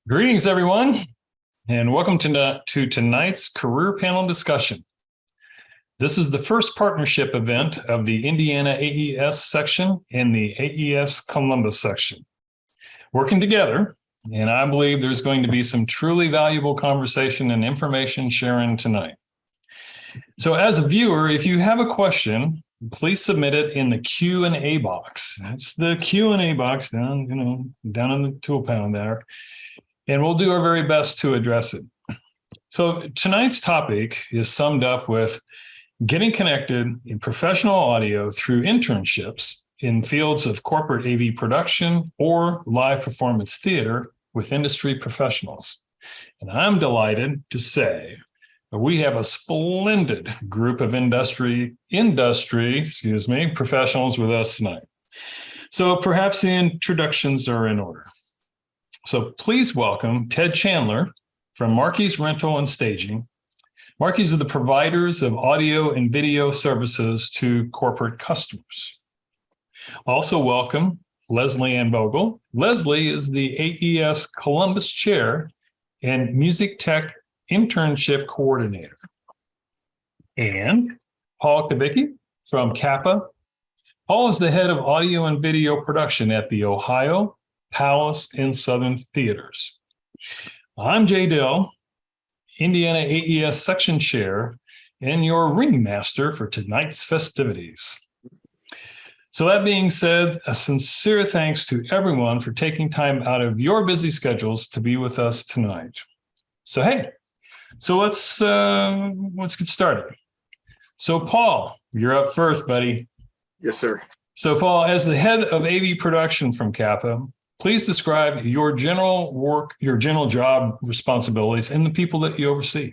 Greetings, everyone, and welcome to tonight's career panel discussion. This is the first partnership event of the Indiana AES section and the AES Columbus section. Working together, and I believe there's going to be some truly valuable conversation and information sharing tonight. So as a viewer, if you have a question, please submit it in the Q&A box. That's the Q&A box down in the tool panel there. And we'll do our very best to address it. So tonight's topic is summed up with getting connected in professional audio through internships in fields of corporate AV production or live performance theater with industry professionals. And I'm delighted to say that we have a splendid group of industry professionals with us tonight. So perhaps the introductions are in order. So please welcome Ted Chandler from Markey's Rental and Staging. Markey's are the providers of audio and video services to corporate customers. Also welcome Lesley and Fogle. Lesley is the AES Columbus Chair and Music Tech Internship Coordinator. And Paul Kavicky from CAPA. Paul is the head of audio and video production at the Ohio, Palace, and Southern Theaters. I'm Dill, Indiana AES Section Chair, and your ringmaster for tonight's festivities. So that being said, a sincere thanks to everyone for taking time out of your busy schedules to be with us tonight. So let's get started. So Paul, you're up first, buddy. Yes, sir. So Paul, as the head of AV production from CAPA, please describe your general work, your general job responsibilities, and the people that you oversee.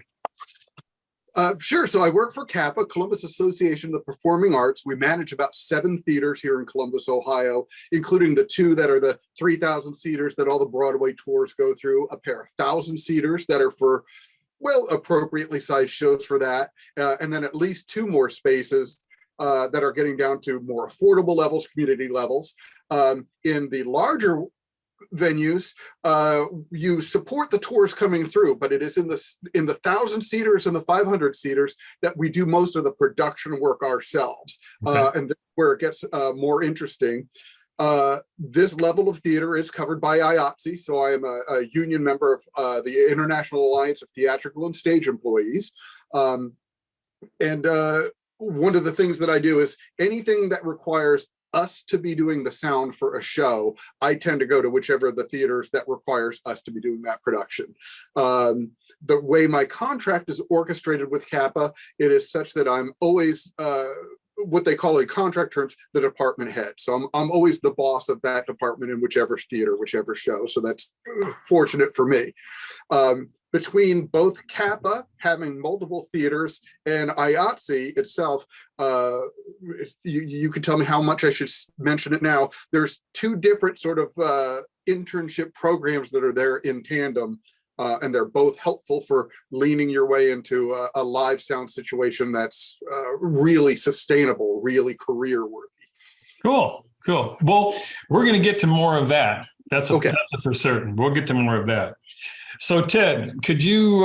Sure. So I work for CAPA, Columbus Association of the Performing Arts. We manage about 7 theaters here in Columbus, Ohio, including the 2 that are the 3,000 seaters that all the Broadway tours go through, a pair of 1,000 seaters that are for, well, appropriately sized shows for that, and then at least 2 more spaces that are getting down to more affordable levels, community levels. In the larger venues, you support the tours coming through, but it is in the 1,000 seaters and the 500 seaters that we do most of the production work ourselves. Okay. And that's where it gets more interesting. This level of theater is covered by IATSE, so I am a union member of the International Alliance of Theatrical and Stage Employees. One of the things that I do is anything that requires us to be doing the sound for a show, I tend to go to whichever of the theaters that requires us to be doing that production. The way my contract is orchestrated with CAPA, it is such that I'm always what they call in contract terms, the department head. So I'm always the boss of that department in whichever theater, whichever show. So that's fortunate for me. Between both CAPA having multiple theaters and IATSE itself, you could tell me how much I should mention it now. There's 2 different sort of internship programs that are there in tandem, and they're both helpful for leaning your way into a live sound situation that's really sustainable, really career worthy. Cool. Well, we're going to get to more of that. That's okay. That's for certain. We'll get to more of that. So Ted, could you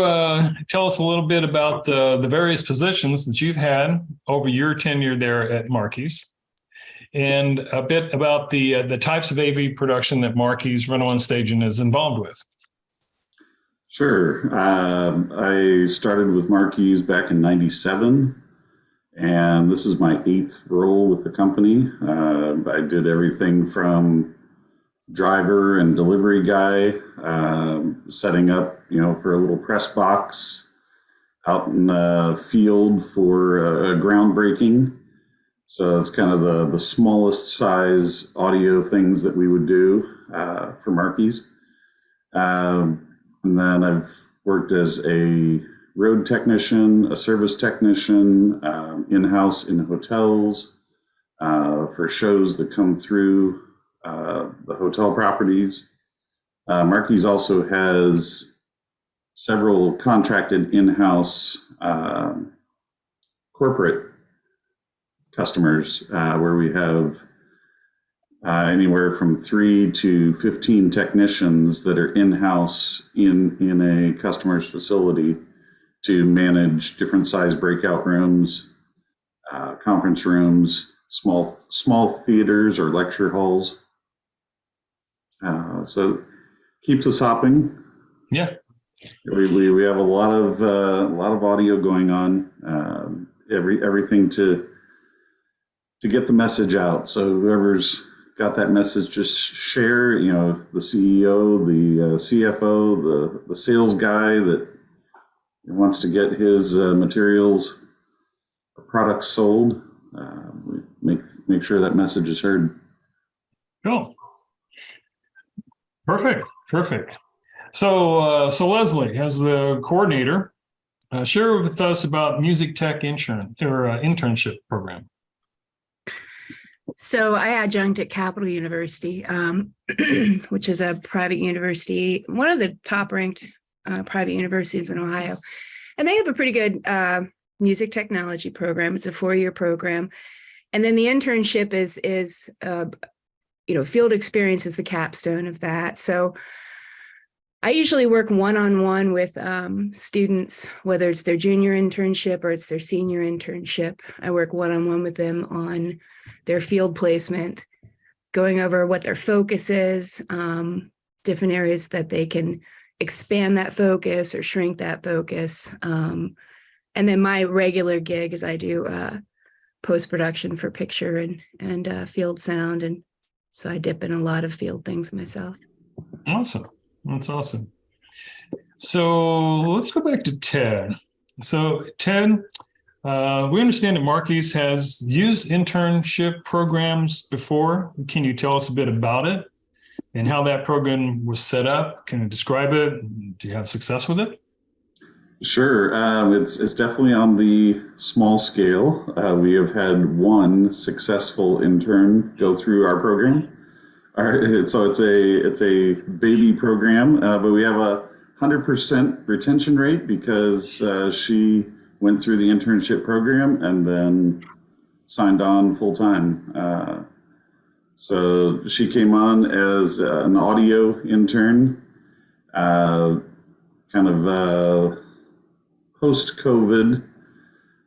tell us a little bit about the various positions that you've had over your tenure there at Markey's, and a bit about the types of AV production that Markey's Rental and Staging is involved with? Sure. I started with Markey's back in '97, and this is my 8th role with the company. I did everything from driver and delivery guy, setting up, for a little press box out in the field for a groundbreaking. So it's kind of the smallest size audio things that we would do for Markey's. And then I've worked as a road technician, a service technician, in-house in hotels, for shows that come through the hotel properties. Markey's also has several contracted in-house corporate customers where we have anywhere from 3 to 15 technicians that are in-house in a customer's facility to manage different size breakout rooms, conference rooms, small theaters or lecture halls. So keeps us hopping. Yeah. We have a lot of audio going on. Everything to get the message out. So whoever's got that message, just share. You know, the CEO, the CFO, the sales guy that wants to get his materials, products sold. We make sure that message is heard. Cool. Perfect. So Lesley, as the coordinator, share with us about Music Tech internship program. So I adjunct at Capital University, which is a private university, one of the top ranked private universities in Ohio. And they have a pretty good music technology program. It's a 4-year program. And then the internship is field experience is the capstone of that. So I usually work one-on-one with students, whether it's their junior internship or it's their senior internship. I work one-on-one with them on their field placement, going over what their focus is, different areas that they can expand that focus or shrink that focus. And then my regular gig is I do post-production for picture and field sound. And so I dip in a lot of field things myself. Awesome. That's awesome. So let's go back to Ted. So Ted, we understand that Markey's has used internship programs before. Can you tell us a bit about it and how that program was set up? Can you describe it? Do you have success with it? Sure. It's definitely on the small scale. We have had one successful intern go through our program. So it's a baby program, but we have a 100% retention rate because she went through the internship program and then signed on full time. So she came on as an audio intern, kind of post-COVID.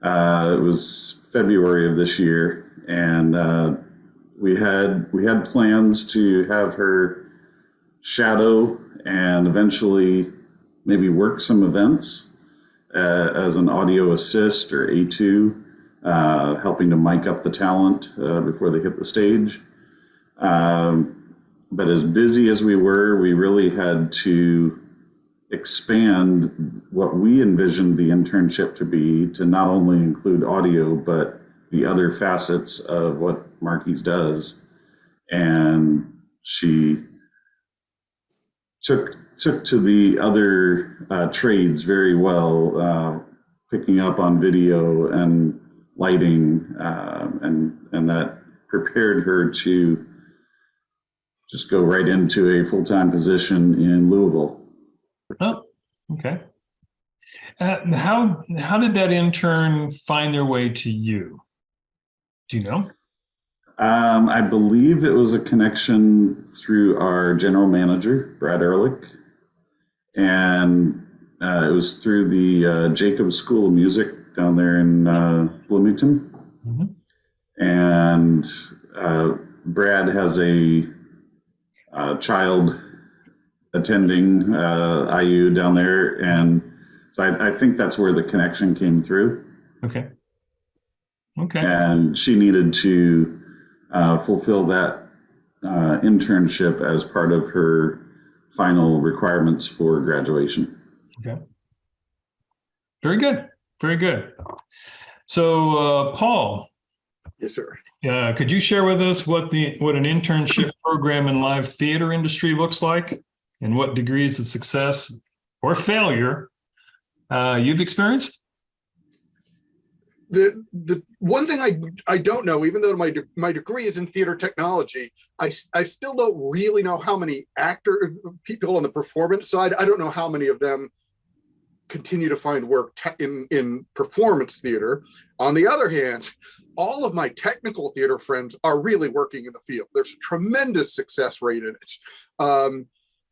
It was February of this year, and we had plans to have her shadow and eventually maybe work some events as an audio assist or A2, helping to mic up the talent before they hit the stage. But as busy as we were, we really had to expand what we envisioned the internship to be, to not only include audio, but the other facets of what Markey's does. And she took to the other trades very well, picking up on video and lighting, and that prepared her to just go right into a full-time position in Louisville. Oh, okay. How did that intern find their way to you? Do you know? I believe it was a connection through our general manager, Brad Ehrlich, and it was through the Jacobs School of Music down there in Bloomington. Mm-hmm. And Brad has a child attending IU down there, and so I think that's where the connection came through. Okay. And she needed to fulfill that internship as part of her final requirements for graduation. Okay. Very good. So, Paul. Yes, sir. Could you share with us what an internship program in live theater industry looks like, and what degrees of success or failure you've experienced? The one thing I don't know, even though my degree is in theater technology, I still don't really know how many people on the performance side. I don't know how many of them continue to find work in performance theater. On the other hand, all of my technical theater friends are really working in the field. There's a tremendous success rate in it.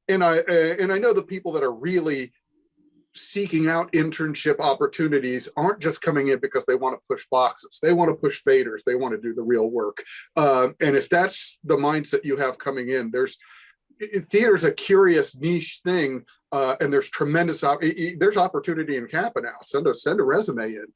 And I know the people that are really seeking out internship opportunities aren't just coming in because they want to push boxes. They want to push faders. They want to do the real work. And if that's the mindset you have coming in, theater's a curious niche thing, and there's tremendous there's opportunity in CAPA now. Send a resume in.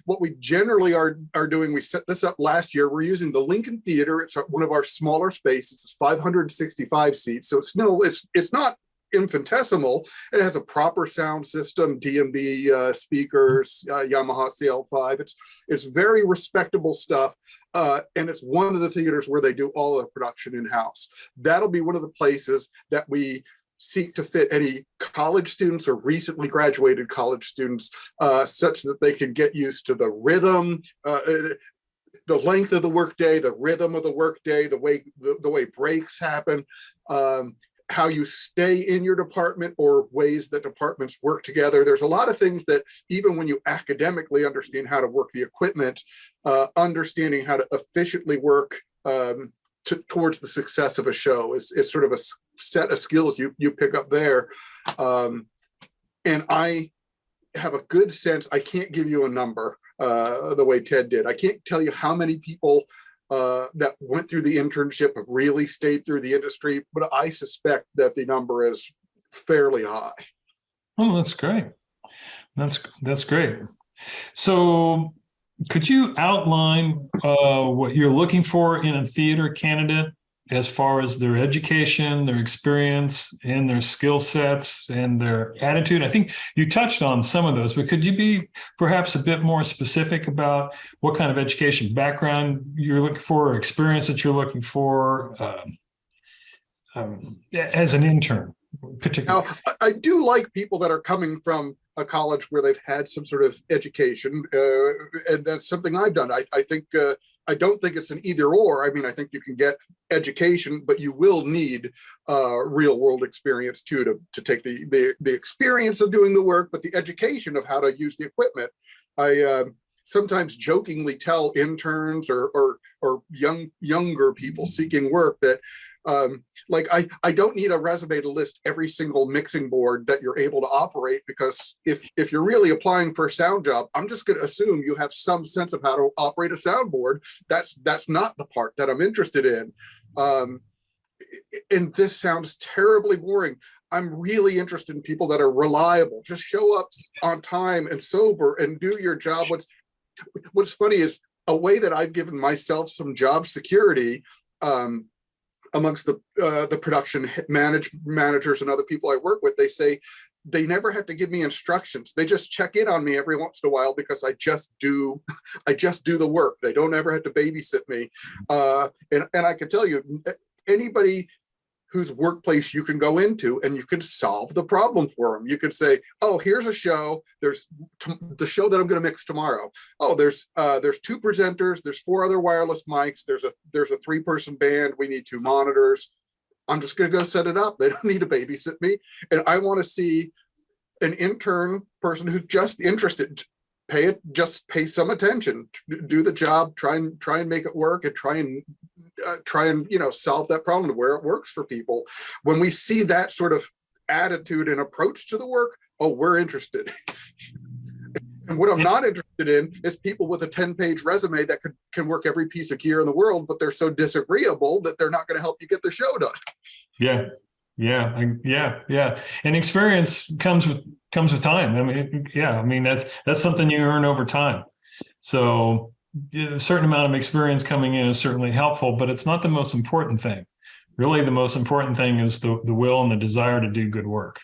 What we generally are doing, we set this up last year. We're using the Lincoln Theater. It's one of our smaller spaces. It's 565 seats, so it's not infinitesimal. It has a proper sound system, D&B speakers, Yamaha CL5. It's very respectable stuff, and it's one of the theaters where they do all the production in-house. That'll be one of the places that we seek to fit any college students or recently graduated college students, such that they can get used to the rhythm, the length of the workday, the rhythm of the workday, the way breaks happen, how you stay in your department, or ways that departments work together. There's a lot of things that even when you academically understand how to work the equipment, understanding how to efficiently work towards the success of a show is sort of a set of skills you pick up there. And I have a good sense. I can't give you a number the way Ted did. I can't tell you how many people that went through the internship have really stayed through the industry, but I suspect that the number is fairly high. Oh, that's great. That's great. So could you outline what you're looking for in a theater candidate as far as their education, their experience, and their skill sets and their attitude? I think you touched on some of those, but could you be perhaps a bit more specific about what kind of education background you're looking for, or experience that you're looking for as an intern, particularly? Now, I do like people that are coming from a college where they've had some sort of education, and that's something I've done. I think I don't think it's an either or. I mean, I think you can get education, but you will need real world experience too to take the experience of doing the work, but the education of how to use the equipment. I sometimes jokingly tell interns or younger people seeking work that like I don't need a resume to list every single mixing board that you're able to operate, because if you're really applying for a sound job, I'm just going to assume you have some sense of how to operate a soundboard. That's not the part that I'm interested in. And this sounds terribly boring. I'm really interested in people that are reliable. Just show up on time and sober and do your job. What's funny is a way that I've given myself some job security amongst the production managers and other people I work with. They say they never have to give me instructions. They just check in on me every once in a while because I just do the work. They don't ever have to babysit me. And I can tell you, anybody whose workplace you can go into and you can solve the problem for them. You could say, oh, here's a show. There's the show that I'm going to mix tomorrow. Oh, there's 2 presenters. There's 4 other wireless mics. There's a 3-person band. We need 2 monitors. I'm just going to go set it up. They don't need to babysit me. And I want to see an intern person who's just interested. Just pay some attention, do the job, try and make it work, and try and solve that problem to where it works for people. When we see that sort of attitude and approach to the work, oh, we're interested. And what I'm not interested in is people with a 10-page resume that can work every piece of gear in the world, but they're so disagreeable that they're not going to help you get the show done. Yeah. And experience comes with time. I mean, that's something you earn over time. So a certain amount of experience coming in is certainly helpful, but it's not the most important thing. Really, the most important thing is the will and the desire to do good work.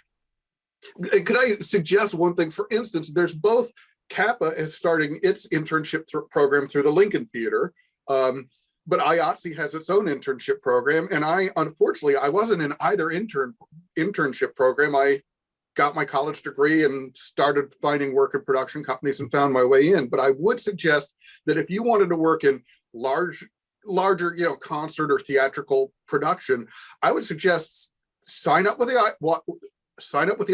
Could I suggest one thing? For instance, there's both CAPA is starting its internship program through the Lincoln Theater, but IATSE has its own internship program. And unfortunately, I wasn't in either internship program. I got my college degree and started finding work in production companies and found my way in. But I would suggest that if you wanted to work in larger, concert or theatrical production, I would suggest sign up with sign up with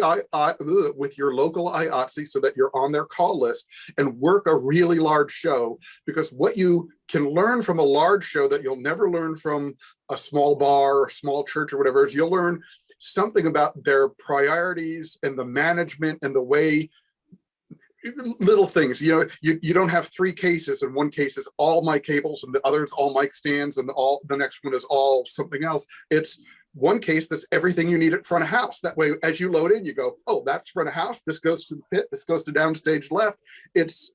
with your local IATSE so that you're on their call list and work a really large show, because what you can learn from a large show that you'll never learn from a small bar or small church or whatever is you'll learn something about their priorities and the management and the way little things, you don't have three cases, and one case is all mic cables and the other is all mic stands and the next one is all something else. It's one case that's everything you need at front of house. That way, as you load in, you go, oh, that's front of house. This goes to the pit. This goes to downstage left. It's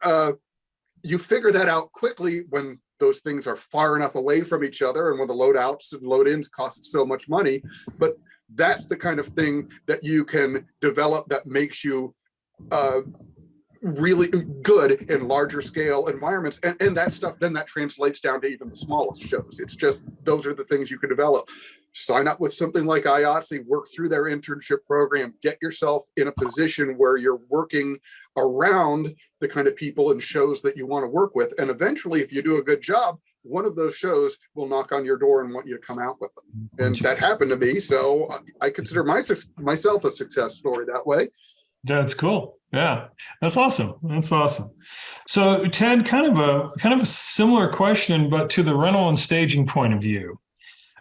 you figure that out quickly when those things are far enough away from each other, and when the load outs and load ins cost so much money. But that's the kind of thing that you can develop that makes you really good in larger scale environments, and that stuff then that translates down to even the smallest shows. It's just those are the things you can develop. Sign up with something like IATSE, work through their internship program, get yourself in a position where you're working around the kind of people and shows that you want to work with, and eventually, if you do a good job, one of those shows will knock on your door and want you to come out with them. And that happened to me, so I consider myself a success story that way. That's cool. Yeah, that's awesome. That's awesome. So Ted, kind of a similar question, but to the rental and staging point of view.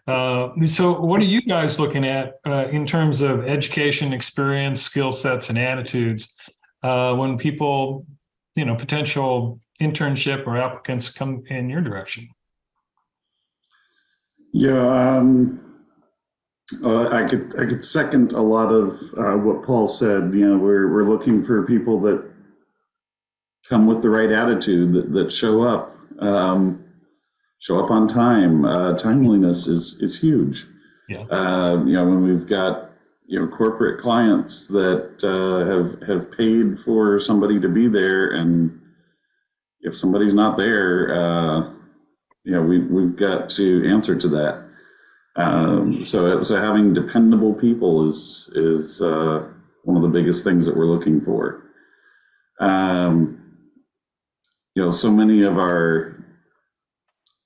So what are you guys looking at in terms of education, experience, skill sets, and attitudes when people, potential internship or applicants come in your direction? Yeah, I could second a lot of what Paul said. We're looking for people that come with the right attitude, that show up on time. Timeliness is huge. Yeah. When we've got corporate clients that have paid for somebody to be there, and if somebody's not there, we've got to answer to that. So having dependable people is one of the biggest things that we're looking for. So many of our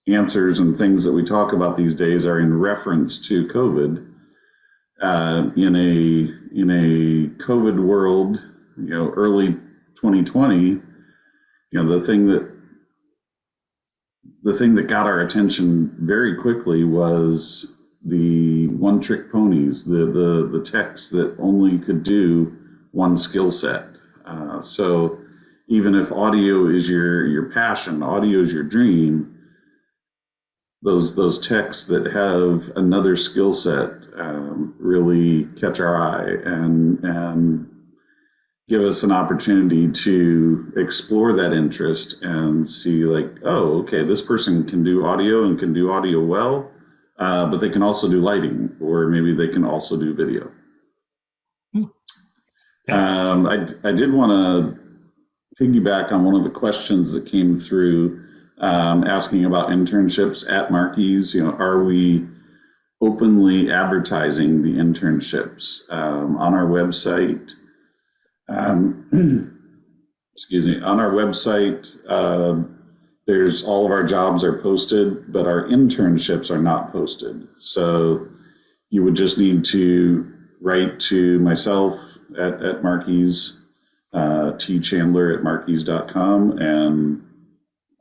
answers and things that we talk about these days are in reference to COVID. In a COVID world, early 2020, the thing that got our attention very quickly was the one-trick ponies, the techs that only could do one skill set. So even if audio is your passion, audio is your dream, those techs that have another skill set really catch our eye and give us an opportunity to explore that interest and see, like, oh, okay, this person can do audio and can do audio well, but they can also do lighting, or maybe they can also do video. Yeah. I did want to piggyback on one of the questions that came through, asking about internships at Markey's. Are we openly advertising the internships on our website? Excuse me, on our website, there's all of our jobs are posted, but our internships are not posted. So you would just need to write to myself at Markey's, Chandler@markeys.com, and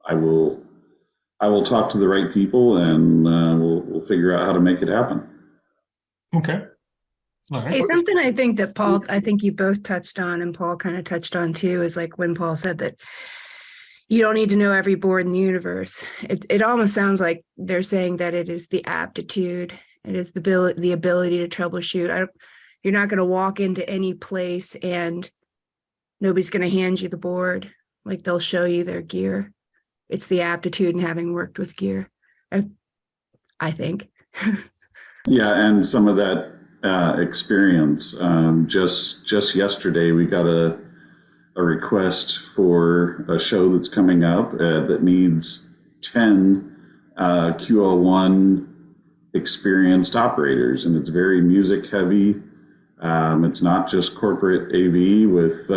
I will talk to the right people, and we'll figure out how to make it happen. Okay. All right. Hey, something I think that Paul, I think you both touched on, and Paul kind of touched on too, is like when Paul said that you don't need to know every board in the universe. It almost sounds like they're saying that it is the aptitude, it is the ability to troubleshoot. You're not going to walk into any place and nobody's going to hand you the board. Like, they'll show you their gear. It's the aptitude and having worked with gear, I think. Yeah, and some of that experience. Just yesterday, we got a request for a show that's coming up that needs 10 QL1 experienced operators, and it's very music heavy. It's not just corporate AV with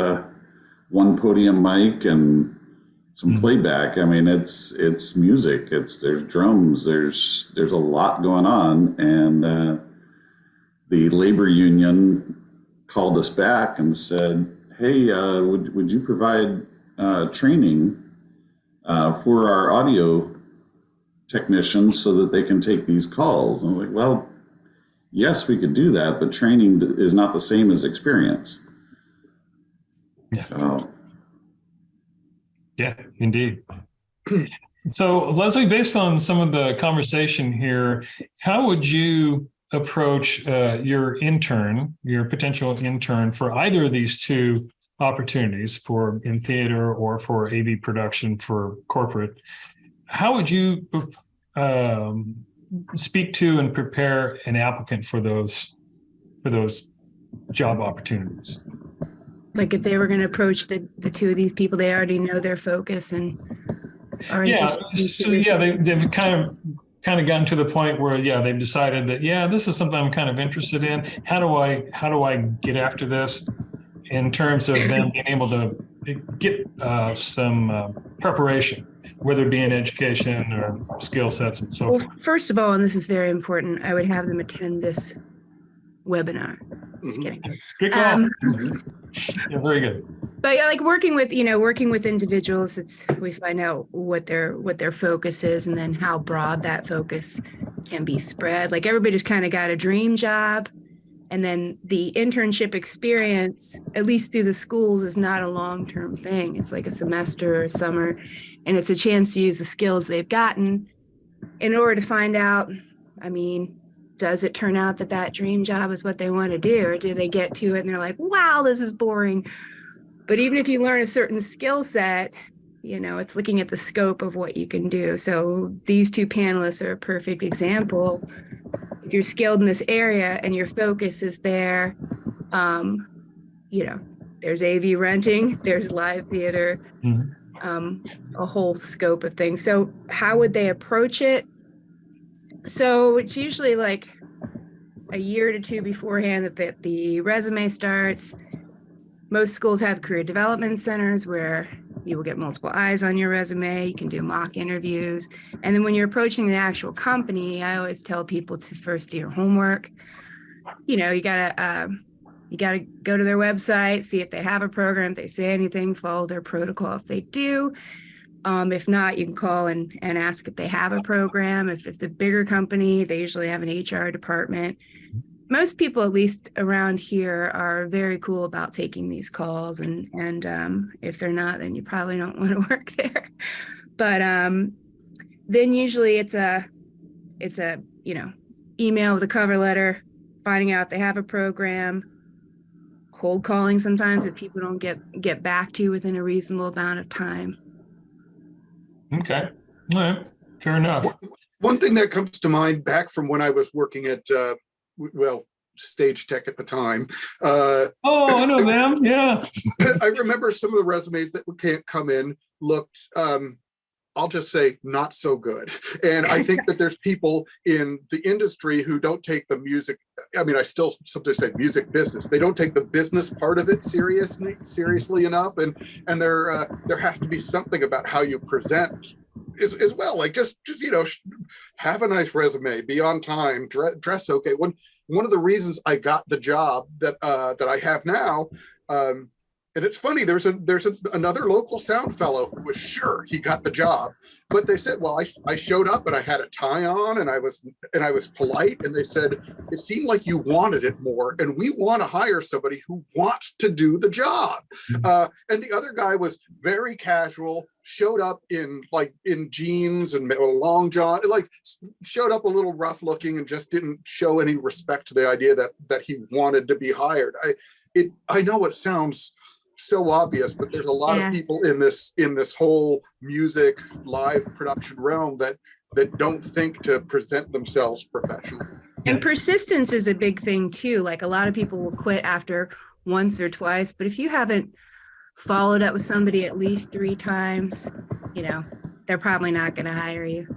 one podium mic and some playback. I mean, it's music. There's drums. There's a lot going on, and the labor union called us back and said, hey, would you provide training for our audio technicians so that they can take these calls? And I'm like, well, yes, we could do that, but training is not the same as experience. Yeah. So, yeah, indeed. So, Lesley, based on some of the conversation here, how would you approach your potential intern for either of these two opportunities, for in theater or for AV production for corporate? How would you speak to and prepare an applicant for those job opportunities? Like if they were going to approach the two of these people, they already know their focus and are interested. So they've kind of gotten to the point where they've decided that this is something I'm kind of interested in. How do I get after this in terms of them being able to get some preparation, whether it be in education or skill sets and so forth? Well, first of all, and this is very important, I would have them attend this webinar. Just kidding. Good call. Yeah, very good. But like working with individuals, we find out what their focus is and then how broad that focus can be spread. Like everybody just kind of got a dream job, and then the internship experience, at least through the schools, is not a long-term thing. It's like a semester or a summer, and it's a chance to use the skills they've gotten in order to find out, does it turn out that dream job is what they want to do, or do they get to it and they're like, wow, this is boring? But even if you learn a certain skill set, it's looking at the scope of what you can do. So these two panelists are a perfect example. If you're skilled in this area and your focus is there, there's AV renting, there's live theater, a whole scope of things. So how would they approach it? So it's usually like a year to two beforehand that the resume starts. Most schools have career development centers where you will get multiple eyes on your resume. You can do mock interviews. And then when you're approaching the actual company, I always tell people to first do your homework. You gotta go to their website, see if they have a program, if they say anything, follow their protocol if they do. If not, you can call and ask if they have a program. If it's a bigger company, they usually have an HR department. Most people, at least around here, are very cool about taking these calls. And if they're not, then you probably don't want to work there. But then usually it's a email with a cover letter, finding out if they have a program, cold calling sometimes if people don't get back to you within a reasonable amount of time. Okay. All right. Fair enough. One thing that comes to mind back from when I was working at, Stage Tech at the time. I know them. Yeah. I remember some of the resumes that would come in looked, I'll just say, not so good. And I think that there's people in the industry who don't take the music. I still sometimes say music business. They don't take the business part of it seriously enough. And there has to be something about how you present as well. Like just have a nice resume, be on time, dress okay. One of the reasons I got the job that I have now, and it's funny, there's another local sound fellow who was sure he got the job, but they said, well, I showed up and I had a tie on and I was polite, and they said, it seemed like you wanted it more, and we want to hire somebody who wants to do the job. And the other guy was very casual, showed up in jeans and a long john, showed up a little rough looking and just didn't show any respect to the idea that he wanted to be hired. I know it sounds so obvious, but there's a lot of people in this whole music live production realm that don't think to present themselves professionally. And persistence is a big thing too. Like a lot of people will quit after once or twice, but if you haven't followed up with somebody at least 3 times, they're probably not going to hire you.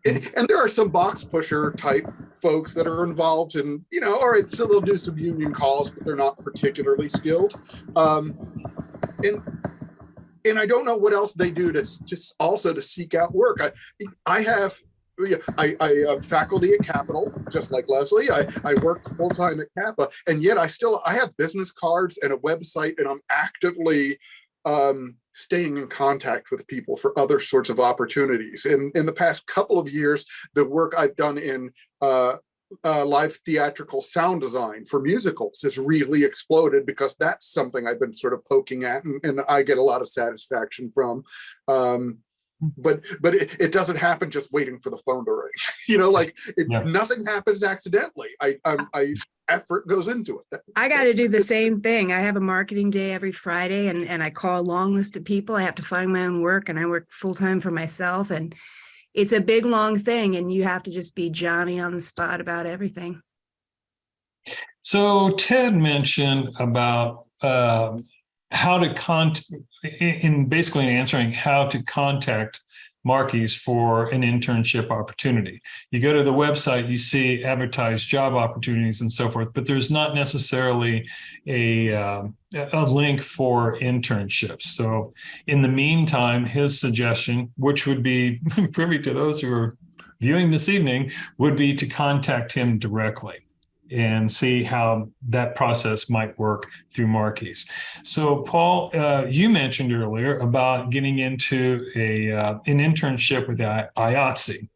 And there are some box pusher type folks that are involved in, all right, so they'll do some union calls, but they're not particularly skilled. And I don't know what else they do to seek out work. I have Yeah, I am faculty at Capital, just like Lesley. I work full time at CAPA, and yet I have business cards and a website, and I'm actively staying in contact with people for other sorts of opportunities. In the past couple of years, the work I've done in live theatrical sound design for musicals has really exploded, because that's something I've been sort of poking at, and I get a lot of satisfaction from. But it doesn't happen just waiting for the phone to ring. Nothing happens accidentally. I effort goes into it. I got to do the same thing. I have a marketing day every Friday, and I call a long list of people. I have to find my own work, and I work full time for myself. And it's a big, long thing, and you have to just be Johnny on the spot about everything. So Ted mentioned about how to basically answering how to contact Markey's for an internship opportunity. You go to the website, you see advertised job opportunities and so forth, but there's not necessarily a link for internships. So in the meantime, his suggestion, which would be privy to those who are viewing this evening, would be to contact him directly and see how that process might work through Markey's. So, Paul, you mentioned earlier about getting into an internship with IATSE.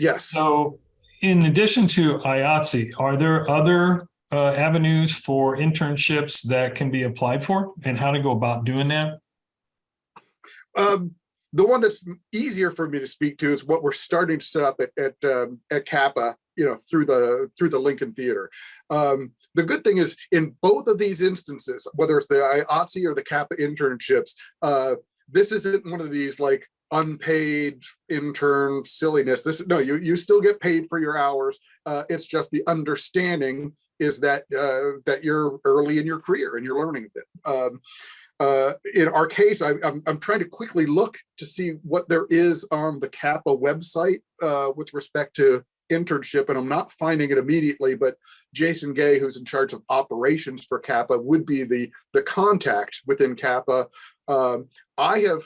Yes. So, in addition to IATSE, are there other avenues for internships that can be applied for, and how to go about doing that? The one that's easier for me to speak to is what we're starting to set up at CAPA, through the Lincoln Theater. The good thing is, in both of these instances, whether it's the IATSE or the CAPA internships, this isn't one of these like unpaid intern silliness. You still get paid for your hours. It's just the understanding is that you're early in your career and you're learning a bit. In our case, I'm trying to quickly look to see what there is on the CAPA website with respect to internship, and I'm not finding it immediately, but Jason Gay, who's in charge of operations for CAPA, would be the contact within CAPA. I have,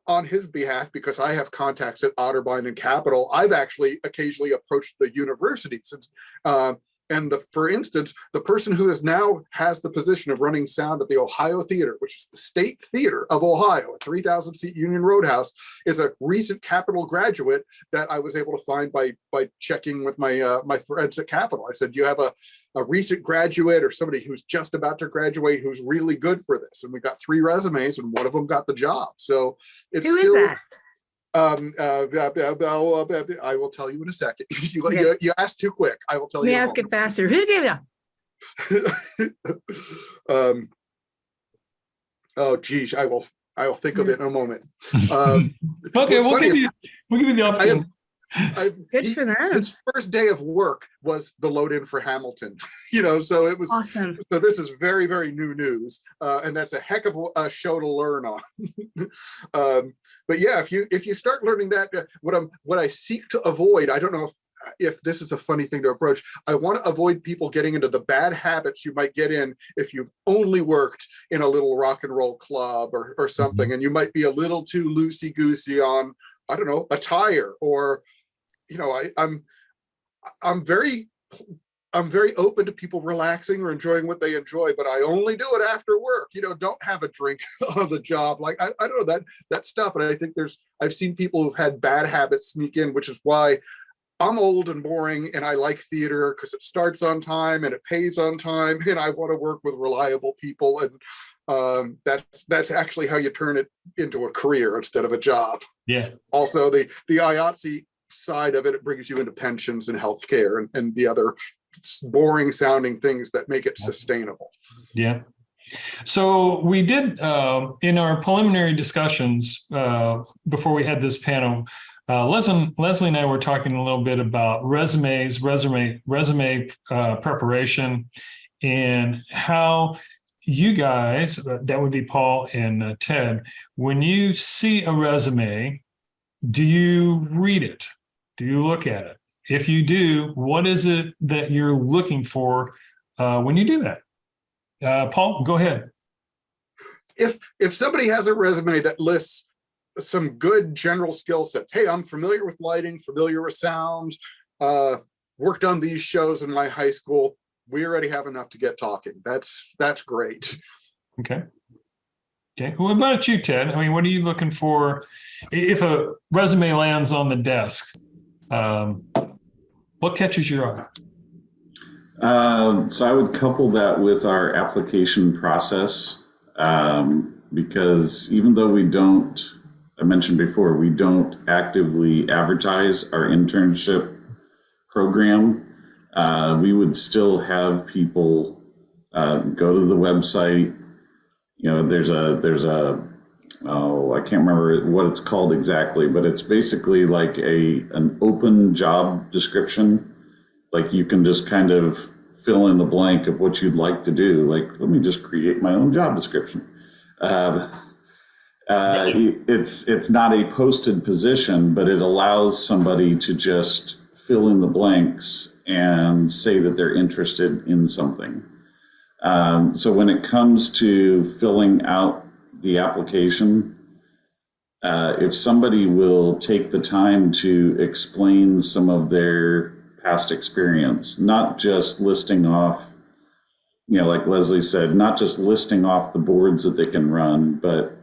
on his behalf, because I have contacts at Otterbein and Capital, I've actually occasionally approached the universities. For instance, the person who has the position of running sound at the Ohio Theater, which is the state theater of Ohio, a 3,000 seat Union Roadhouse, is a recent Capital graduate that I was able to find by checking with my friends at Capital. I said, do you have a recent graduate or somebody who's just about to graduate who's really good for this? And we got 3 resumes, and one of them got the job. So it's Who still. is that? I will tell you in a second. You asked too quick. I will tell you. Let me ask it faster. Who's it? Oh geez, I will think of it in a moment. Okay, we'll give you the opportunity. Good for them. His first day of work was the load in for Hamilton, so it was awesome. So this is very, very new news, and that's a heck of a show to learn on. But yeah, if you start learning that, what I seek to avoid, I don't know if this is a funny thing to approach. I want to avoid people getting into the bad habits you might get in if you've only worked in a little rock and roll club or something, and you might be a little too loosey goosey on, I don't know, attire, or I'm very open to people relaxing or enjoying what they enjoy, but I only do it after work. Don't have a drink on the job. Like I don't know that stuff. And I think I've seen people who've had bad habits sneak in, which is why I'm old and boring, and I like theater because it starts on time and it pays on time, and I want to work with reliable people. And that's actually how you turn it into a career instead of a job. Yeah. Also, the IATSE side of it brings you into pensions and healthcare and the other boring sounding things that make it sustainable. Yeah. So we did in our preliminary discussions before we had this panel, Lesley and I were talking a little bit about resume preparation, and how you guys, that would be Paul and Ted, when you see a resume, do you read it? Do you look at it? If you do, what is it that you're looking for when you do that? Paul, go ahead. If somebody has a resume that lists some good general skill sets. Hey, I'm familiar with lighting, familiar with sound, worked on these shows in my high school. We already have enough to get talking. That's great. Okay. Okay. What about you, Ted? I mean, what are you looking for if a resume lands on the desk? What catches your eye? So I would couple that with our application process, because even though I mentioned before, we don't actively advertise our internship program, we would still have people go to the website. There's a I can't remember what it's called exactly, but it's basically like an open job description. Like you can just kind of fill in the blank of what you'd like to do. Like, let me just create my own job description. It's not a posted position, but it allows somebody to just fill in the blanks and say that they're interested in something. So when it comes to filling out the application, if somebody will take the time to explain some of their past experience, not just listing off, like Lesley said, not just listing off the boards that they can run, but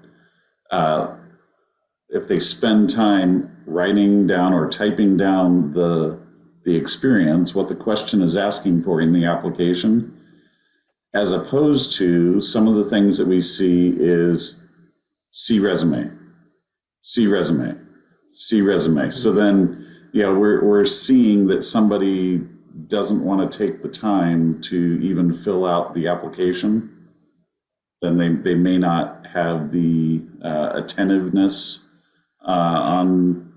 if they spend time writing down or typing down the experience, what the question is asking for in the application, as opposed to some of the things that we see is see resume, see resume, see resume. So then, we're seeing that somebody doesn't want to take the time to even fill out the application. Then they may not have the attentiveness on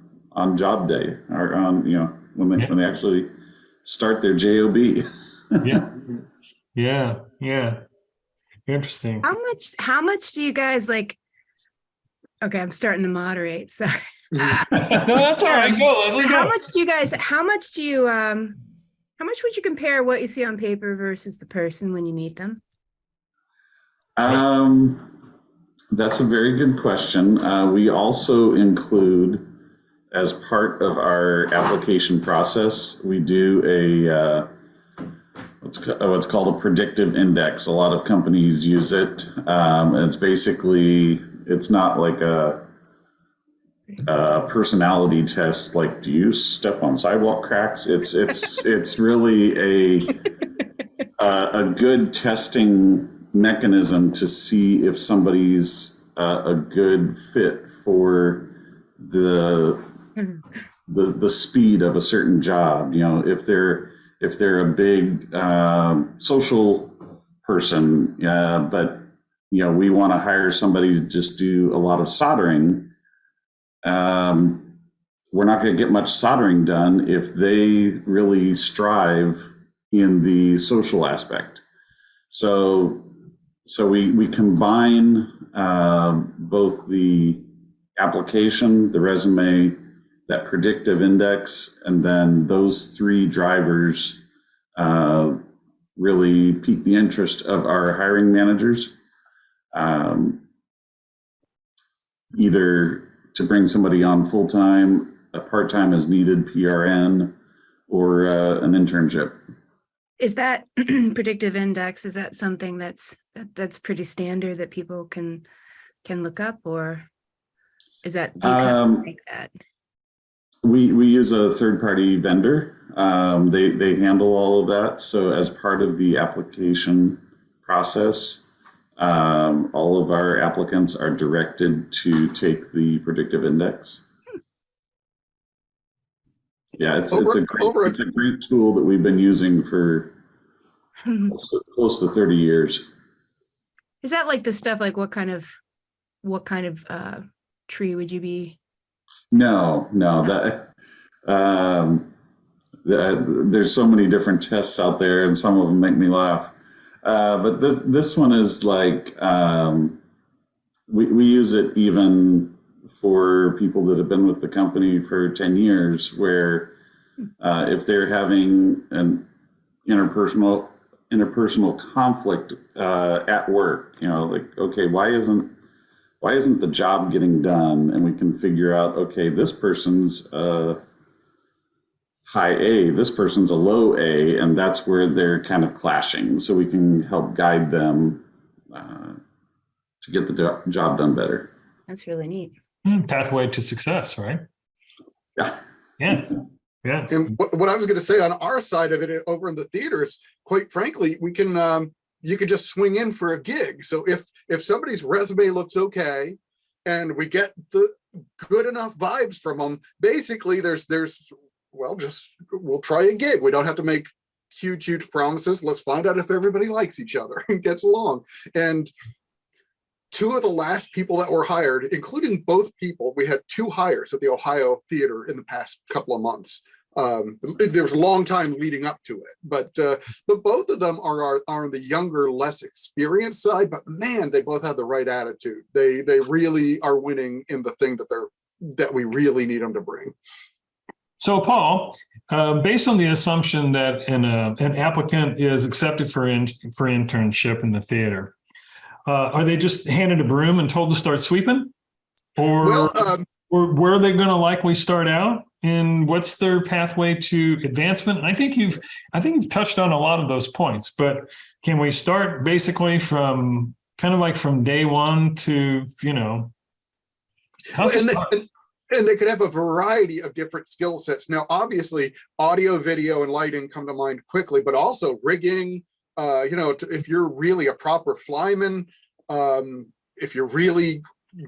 job day or on when they actually start their job. Yeah. Interesting. How much do you guys like? Okay, I'm starting to moderate. So No, that's all right. Go, Lesley. how Go. much would you compare what you see on paper versus the person when you meet them? That's a very good question. We also include, as part of our application process, we do what's called a predictive index. A lot of companies use it. And it's not like a personality test. Like, do you step on sidewalk cracks? It's really a good testing mechanism to see if somebody's a good fit for the speed of a certain job. If they're a big social person, but we want to hire somebody to just do a lot of soldering. We're not going to get much soldering done if they really strive in the social aspect. So we combine both the application, the resume, that predictive index, and then those three drivers really pique the interest of our hiring managers, either to bring somebody on full-time, a part-time as needed, PRN, or an internship. Is that predictive index? Is that something that's pretty standard that people can look up, or is that do you custom make that? We use a third-party vendor. They handle all of that. So as part of the application process, all of our applicants are directed to take the predictive index. Yeah, it's a great tool that we've been using for close to 30 years. Is that like the stuff like what kind of tree would you be? No, there's so many different tests out there, and some of them make me laugh. But this one is like we use it even for people that have been with the company for 10 years, where if they're having an interpersonal conflict at work, like, okay, why isn't why isn't the job getting done? And we can figure out, okay, this person's high A, this person's a low A, and that's where they're kind of clashing. So we can help guide them to get the job done better. That's really neat. Pathway to success, right? Yeah. Yeah. Yeah. And what I was going to say on our side of it over in the theaters, quite frankly, we can you could just swing in for a gig. So if somebody's resume looks okay and we get the good enough vibes from them, basically well, we'll try a gig. We don't have to make huge promises. Let's find out if everybody likes each other and gets along. And two of the last people that were hired, including both people, we had 2 hires at the Ohio Theater in the past couple of months. There was a long time leading up to it, but both of them are on the younger, less experienced side. But man, they both have the right attitude. They really are winning in the thing that we really need them to bring. So, Paul, based on the assumption that an applicant is accepted for internship in the theater, are they just handed a broom and told to start sweeping, or where are they going to likely start out, and what's their pathway to advancement? And I think you've touched on a lot of those points, but can we start basically from kind of like from day one to how's it start? And they could have a variety of different skill sets. Now, obviously, audio, video, and lighting come to mind quickly, but also rigging. If you're really a proper flyman, if you're really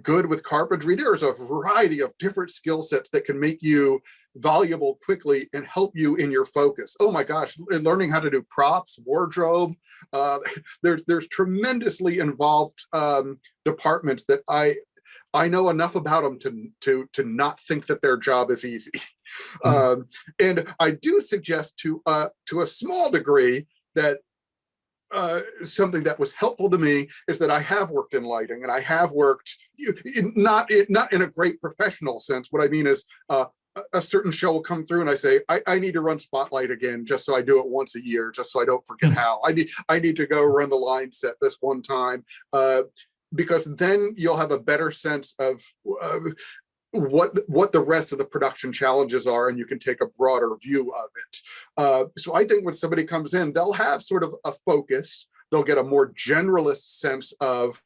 good with carpentry, there's a variety of different skill sets that can make you valuable quickly and help you in your focus. Oh my gosh, learning how to do props, wardrobe. There's tremendously involved departments that I know enough about them to not think that their job is easy. And I do suggest to a small degree that something that was helpful to me is that I have worked in lighting, and I have worked not in a great professional sense. What I mean is a certain show will come through and I say, I need to run Spotlight again, just so I do it once a year, just so I don't forget how. I need to go run the line set this one time. Because then you'll have a better sense of what the rest of the production challenges are, and you can take a broader view of it. So I think when somebody comes in, they'll have sort of a focus. They'll get a more generalist sense of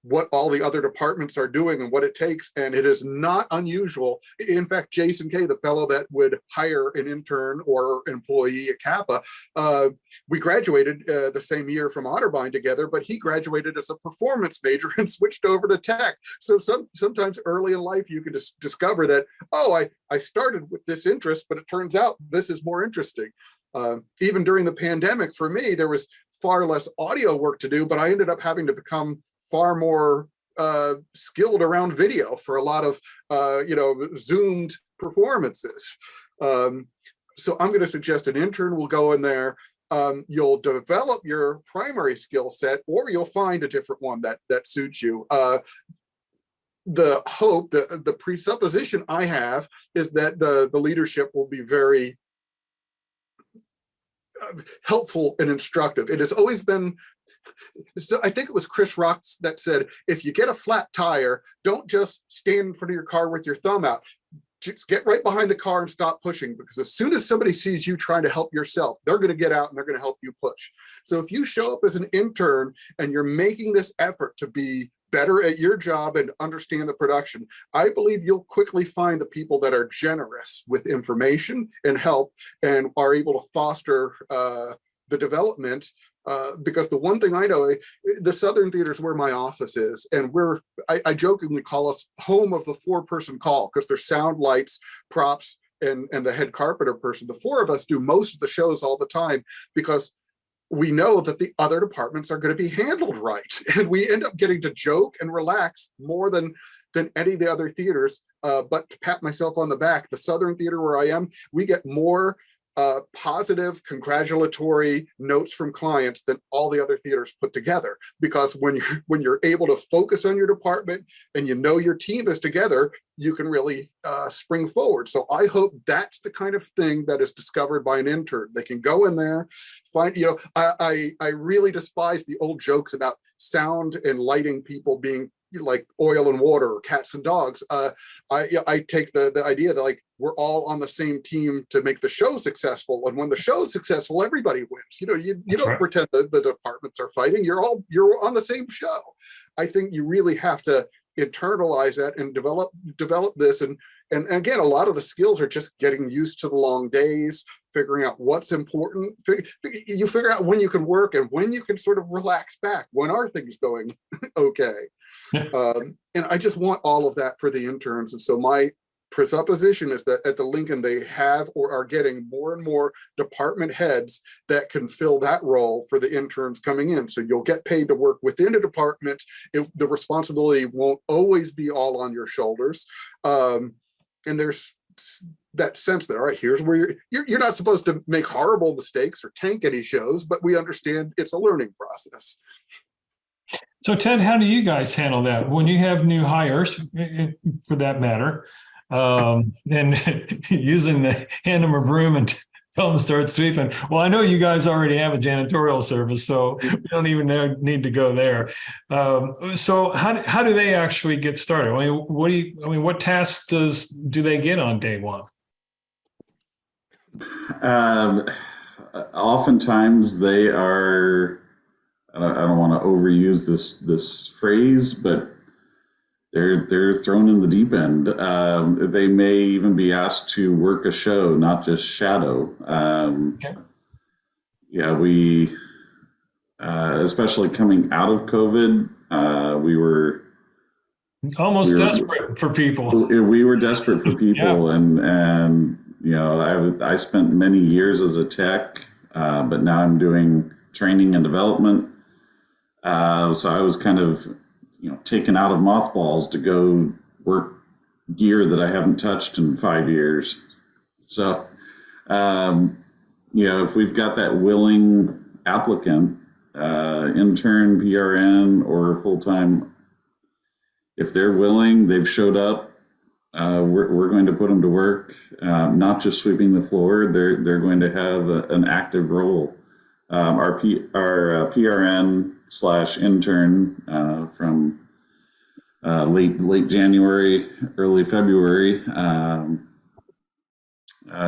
what all the other departments are doing and what it takes. And it is not unusual. In fact, Jason Kay, the fellow that would hire an intern or employee at CAPA, we graduated the same year from Otterbein together, but he graduated as a performance major and switched over to tech. So sometimes early in life, you can just discover that, I started with this interest, but it turns out this is more interesting. Even during the pandemic, for me, there was far less audio work to do, but I ended up having to become far more skilled around video for a lot of zoomed performances. So I'm going to suggest an intern will go in there. You'll develop your primary skill set, or you'll find a different one that suits you. The hope, the presupposition I have is that the leadership will be very helpful and instructive. It has always been. So I think it was Chris Rock that said, if you get a flat tire, don't just stand in front of your car with your thumb out. Just get right behind the car and stop pushing, because as soon as somebody sees you trying to help yourself, they're going to get out and they're going to help you push. So if you show up as an intern and you're making this effort to be better at your job and understand the production, I believe you'll quickly find the people that are generous with information and help and are able to foster the development. Because the one thing I know, the Southern Theater is where my office is, and I jokingly call us home of the 4-person call, because there's sound, lights, props, and the head carpenter person. The 4 of us do most of the shows all the time, because we know that the other departments are going to be handled right, and we end up getting to joke and relax more than any of the other theaters. But to pat myself on the back, the Southern Theater where I am, we get more positive, congratulatory notes from clients than all the other theaters put together. Because when you're able to focus on your department and your team is together, you can really spring forward. So I hope that's the kind of thing that is discovered by an intern. They can go in there, find, I really despise the old jokes about sound and lighting people being like oil and water or cats and dogs. I take the idea that like we're all on the same team to make the show successful, and when the show is successful, everybody wins. You don't right. pretend that the departments are fighting. You're on the same show. I think you really have to internalize that and develop this. And again, a lot of the skills are just getting used to the long days, figuring out what's important. You figure out when you can work and when you can sort of relax back. When are things going okay? And I just want all of that for the interns. And so my presupposition is that at the Lincoln, they have or are getting more and more department heads that can fill that role for the interns coming in. So you'll get paid to work within a department. If the responsibility won't always be all on your shoulders. And there's that sense that, all right, here's where you're not supposed to make horrible mistakes or tank any shows, but we understand it's a learning process. So Ted, how do you guys handle that when you have new hires, for that matter, and using the hand them a broom and tell them to start sweeping? Well, I know you guys already have a janitorial service, so we don't even need to go there. So how do they actually get started? What tasks do they get on day one? Oftentimes they are, I don't want to overuse this phrase, but they're thrown in the deep end. They may even be asked to work a show, not just shadow. Okay. Yeah, we, especially coming out of COVID, we were desperate for people. We were desperate for people, and I spent many years as a tech, but now I'm doing training and development. So I was kind of, taken out of mothballs to go work gear that I haven't touched in 5 years. So, if we've got that willing applicant, intern, PRN, or full-time, if they're willing, they've showed up, we're going to put them to work, not just sweeping the floor. They're going to have an active role. Our PRN/intern from late January, early February.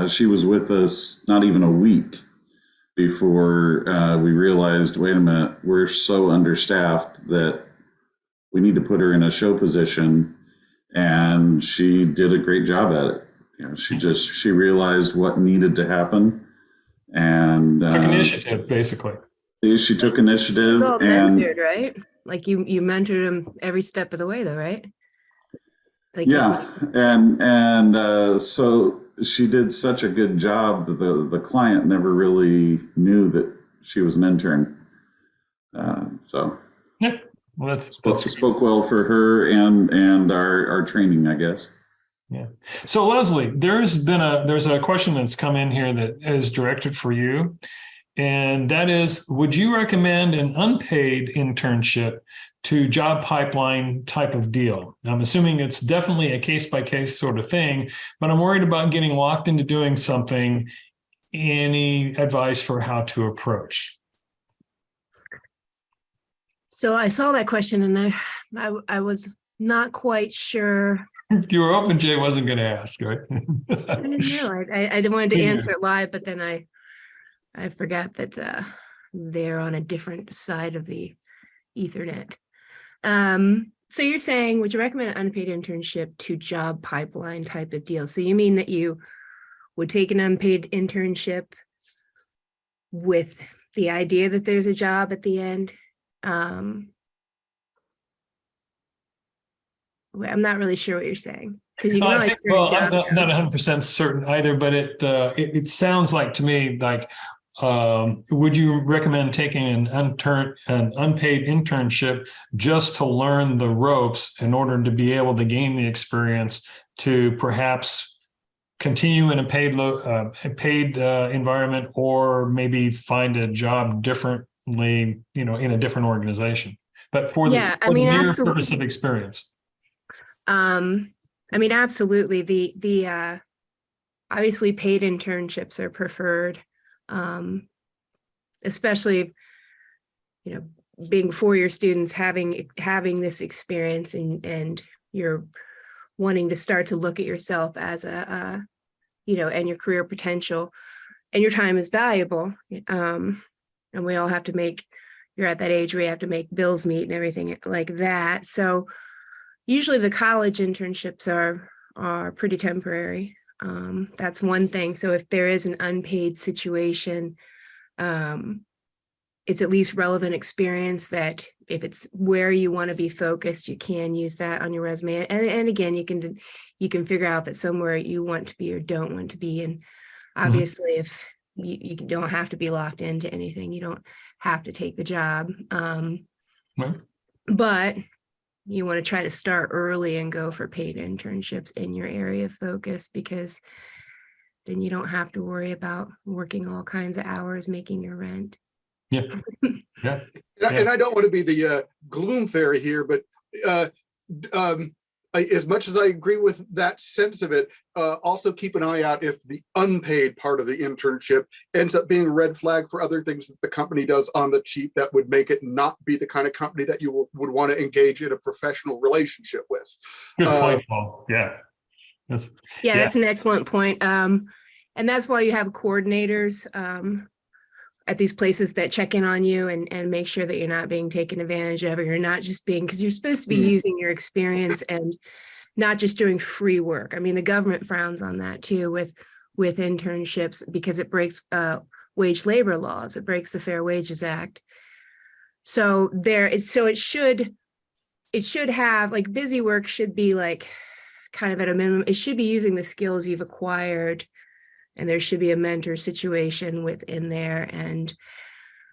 She was with us not even a week before we realized, wait a minute, we're so understaffed that we need to put her in a show position, and she did a great job at it. She realized what needed to happen. And took initiative, basically. She took initiative. It's all mentored, right? Like you mentored him every step of the way, though, right? Like so she did such a good job that the client never really knew that she was an intern. Yeah, well, that's spoke well for her and our training, I guess. Yeah. So Lesley, there's a question that's come in here that is directed for you. And that is, would you recommend an unpaid internship to job pipeline type of deal? I'm assuming it's definitely a case-by-case sort of thing, but I'm worried about getting locked into doing something. Any advice for how to approach? So I saw that question and I was not quite sure. If you were hoping Jay wasn't going to ask, right? I didn't know. I wanted to answer it live, but then I forgot that they're on a different side of the Ethernet. So you're saying, would you recommend an unpaid internship to job pipeline type of deal? So you mean that you would take an unpaid internship with the idea that there's a job at the end? I'm not really sure what you're saying, because you can always I'm not 100% certain either, but it sounds like to me like, would you recommend taking an unpaid internship just to learn the ropes in order to be able to gain the experience to perhaps continue in a paid environment, or maybe find a job differently, in a different organization, but for the mere purpose of experience? Absolutely. The obviously paid internships are preferred, especially, being 4-year students, having this experience, and you're wanting to start to look at yourself as a and your career potential, and your time is valuable. And we all have to you're at that age where you have to make bills meet and everything like that. So usually the college internships are pretty temporary. That's one thing. So if there is an unpaid situation, it's at least relevant experience that if it's where you want to be focused, you can use that on your resume. And again, you can figure out if it's somewhere you want to be or don't want to be. And obviously, if you don't have to be locked into anything, you don't have to take the job. Right. But you want to try to start early and go for paid internships in your area of focus, because then you don't have to worry about working all kinds of hours, making your rent. Yeah. Yeah. And I don't want to be the gloom fairy here, but as much as I agree with that sense of it, also keep an eye out if the unpaid part of the internship ends up being a red flag for other things that the company does on the cheap that would make it not be the kind of company that you would want to engage in a professional relationship with. Good point, Paul. Yeah. That's an excellent point. And that's why you have coordinators at these places that check in on you and make sure that you're not being taken advantage of, or you're not just because you're supposed to be using your experience and not just doing free work. I mean, the government frowns on that too with internships, because it breaks wage labor laws. It breaks the Fair Wages Act. So it should have, like, busy work should be like kind of at a minimum. It should be using the skills you've acquired, and there should be a mentor situation within there, and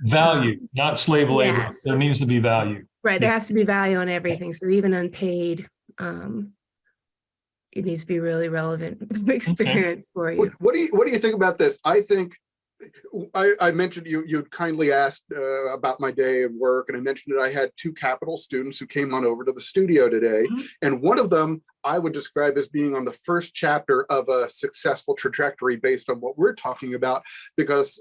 value, not slave labor. Yes. There needs to be value. Right. There has to be value on everything. So even unpaid, it needs to be really relevant experience for you. What do you think about this? I think I mentioned you kindly asked about my day of work, and I mentioned that I had 2 Capital students who came on over to the studio today, and one of them I would describe as being on the first chapter of a successful trajectory based on what we're talking about, because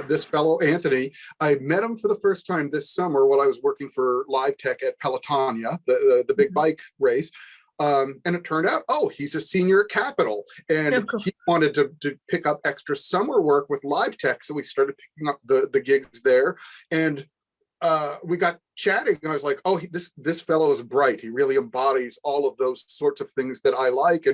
this fellow Anthony, I met him for the first time this summer while I was working for Live Tech at Pelotonia, the big bike race. And it turned out, he's a senior at Capital, and he wanted to pick up extra summer work with Live Tech. So we started picking up the gigs there, and we got chatting, and I was like, this fellow is bright. He really embodies all of those sorts of things that I like.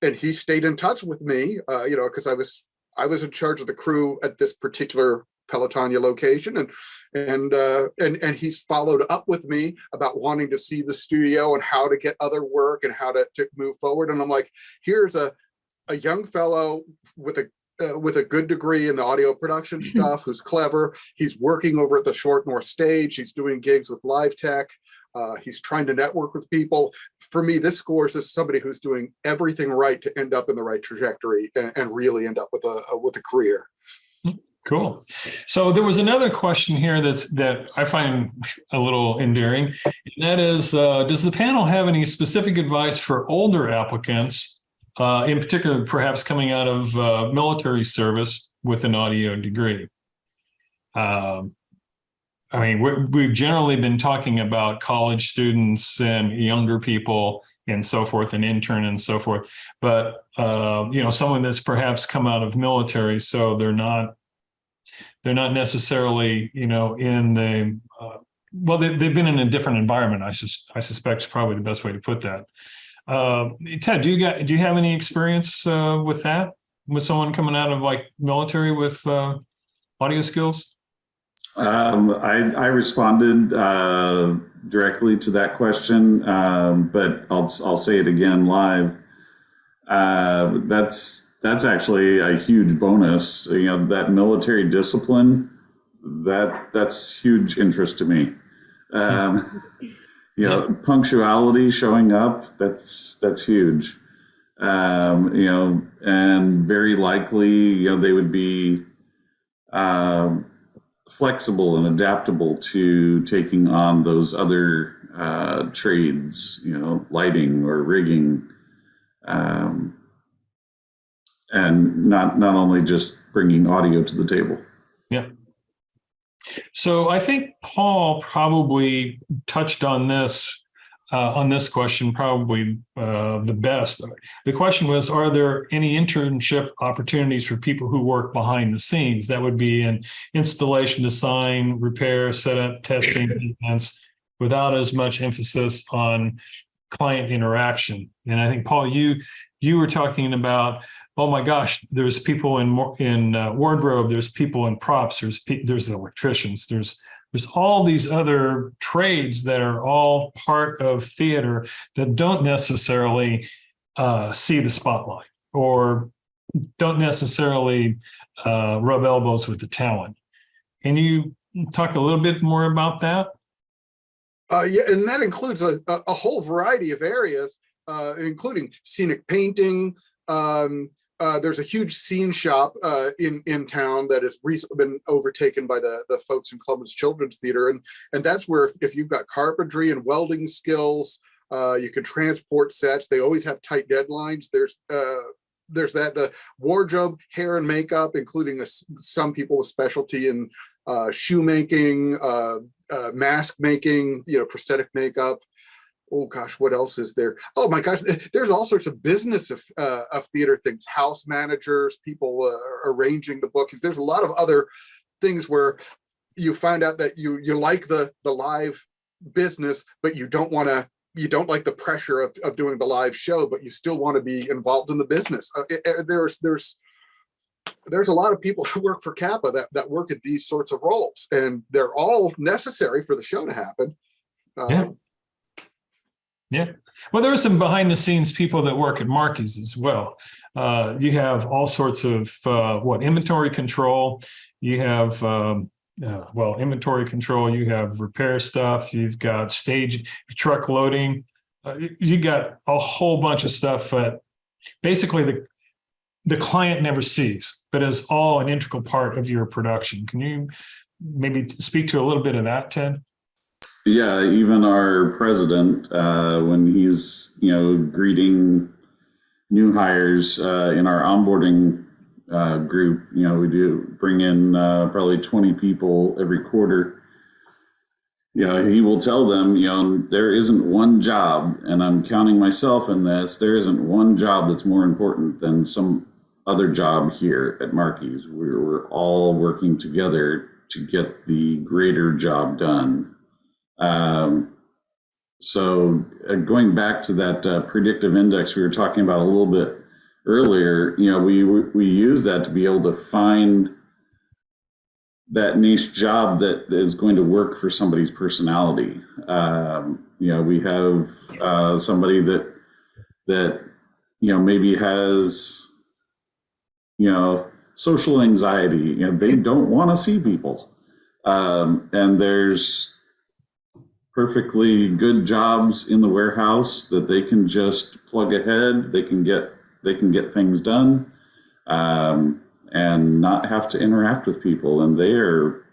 And he stayed in touch with me, because I was in charge of the crew at this particular Pelotonia location, and he's followed up with me about wanting to see the studio and how to get other work and how to move forward. And I'm like, here's a young fellow with a good degree in the audio production stuff, who's clever. He's working over at the Short North Stage. He's doing gigs with Live Tech. He's trying to network with people. For me, this scores as somebody who's doing everything right to end up in the right trajectory and really end up with a career. Cool. So there was another question here that I find a little endearing, and that is, does the panel have any specific advice for older applicants, in particular, perhaps coming out of military service with an audio degree? I mean, we've generally been talking about college students and younger people and so forth, and intern and so forth, but someone that's perhaps come out of military, so they're not necessarily, in the, they've been in a different environment. I suspect is probably the best way to put that. Ted, do you have any experience with that, with someone coming out of like military with audio skills? I responded directly to that question, but I'll say it again live. That's actually a huge bonus. That military discipline, that's huge interest to me. Punctuality, showing up, that's huge. And very likely, they would be flexible and adaptable to taking on those other trades, lighting or rigging. And not only just bringing audio to the table. Yeah. So I think Paul probably touched on this question probably the best. The question was, are there any internship opportunities for people who work behind the scenes? That would be in installation, design, repair, setup, testing, maintenance, without as much emphasis on client interaction. And I think, Paul, you were talking about, oh my gosh, there's people in wardrobe, there's people in props, there's electricians, there's all these other trades that are all part of theater that don't necessarily see the spotlight or don't necessarily rub elbows with the talent. Can you talk a little bit more about that? Yeah, and that includes a whole variety of areas, including scenic painting. There's a huge scene shop in town that has recently been overtaken by the folks in Columbus Children's Theater, and that's where if you've got carpentry and welding skills, you can transport sets. They always have tight deadlines. There's the wardrobe, hair and makeup, including some people with specialty in shoemaking, mask making, prosthetic makeup. Oh gosh, what else is there? Oh my gosh, there's all sorts of business of theater things, house managers, people arranging the bookings. There's a lot of other things where you find out that you like the live business, but you don't like the pressure of doing the live show, but you still want to be involved in the business. There's a lot of people who work for CAPA that work at these sorts of roles, and they're all necessary for the show to happen. Yeah. Well, there are some behind the scenes people that work at Markey's as well. You have all sorts of inventory control. You have inventory control. You have repair stuff. You've got stage truck loading. You got a whole bunch of stuff that basically the client never sees, but is all an integral part of your production. Can you maybe speak to a little bit of that, Ted? Yeah, even our president, when he's greeting new hires in our onboarding group, we do bring in probably 20 people every quarter. He will tell them, there isn't one job, and I'm counting myself in this. There isn't one job that's more important than some other job here at Markey's. We're all working together to get the greater job done. So going back to that predictive index we were talking about a little bit earlier, we use that to be able to find that niche job that is going to work for somebody's personality. We have somebody that maybe has social anxiety. They don't want to see people, and there's perfectly good jobs in the warehouse that they can just plug ahead. They can get things done, and not have to interact with people, and they are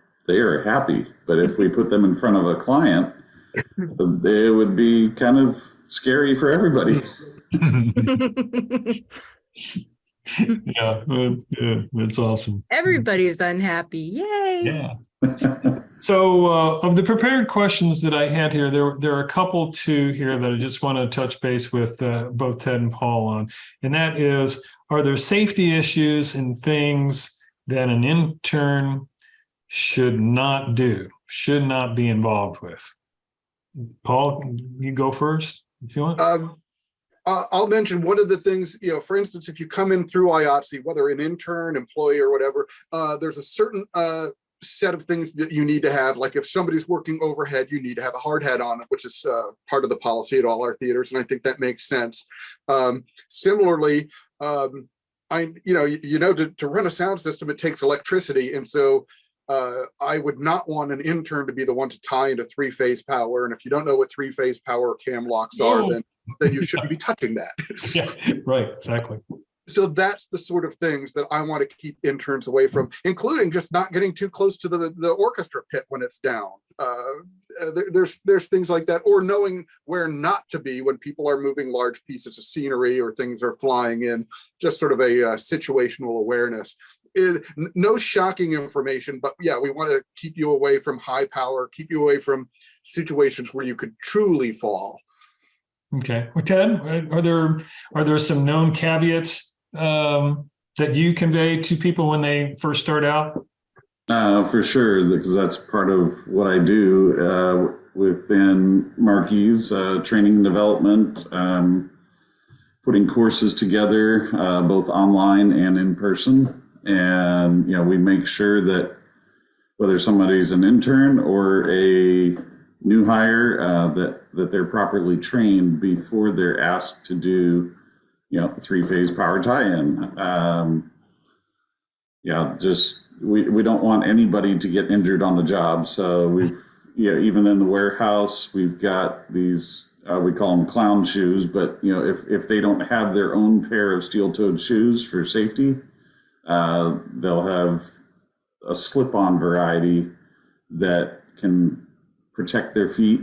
happy. But if we put them in front of a client, it would be kind of scary for everybody. Yeah, that's awesome. Everybody's unhappy. Yay. Yeah. So of the prepared questions that I had here, there are a couple too here that I just want to touch base with both Ted and Paul on. And that is, are there safety issues and things that an intern should not do, should not be involved with? Paul, you go first if you want. I'll mention one of the things, for instance, if you come in through IATSE, whether an intern, employee, or whatever, there's a certain set of things that you need to have. Like if somebody's working overhead, you need to have a hard hat on, which is part of the policy at all our theaters, and I think that makes sense. Similarly, to run a sound system, it takes electricity, and so I would not want an intern to be the one to tie into three-phase power. And if you don't know what three-phase power or cam locks are, then you shouldn't be touching that. Yeah, right, exactly. So that's the sort of things that I want to keep interns away from, including just not getting too close to the orchestra pit when it's down. There's things like that, or knowing where not to be when people are moving large pieces of scenery or things are flying in, just sort of a situational awareness. no shocking information, but yeah, we want to keep you away from high power, keep you away from situations where you could truly fall. Okay. Well, Ted, are there some known caveats that you convey to people when they first start out? For sure, because that's part of what I do within Markey's training and development, putting courses together, both online and in person. And, we make sure that whether somebody's an intern or a new hire, that they're properly trained before they're asked to do, three-phase power tie-in. We don't want anybody to get injured on the job. So we've, even in the warehouse, we've got these, we call them clown shoes, but if they don't have their own pair of steel-toed shoes for safety, they'll have a slip-on variety that can protect their feet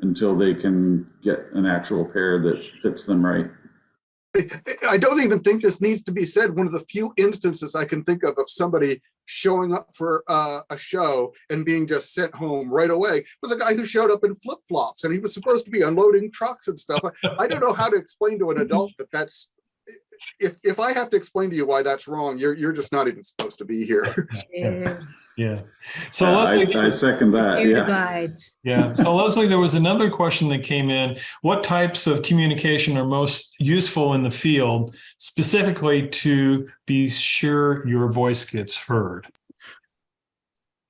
until they can get an actual pair that fits them right. I don't even think this needs to be said. One of the few instances I can think of somebody showing up for a show and being just sent home right away was a guy who showed up in flip-flops, and he was supposed to be unloading trucks and stuff. I don't know how to explain to an adult that's if I have to explain to you why that's wrong, you're just not even supposed to be here. Yeah. So Lesley, I second that. Yeah. So Lesley, there was another question that came in. What types of communication are most useful in the field, specifically to be sure your voice gets heard?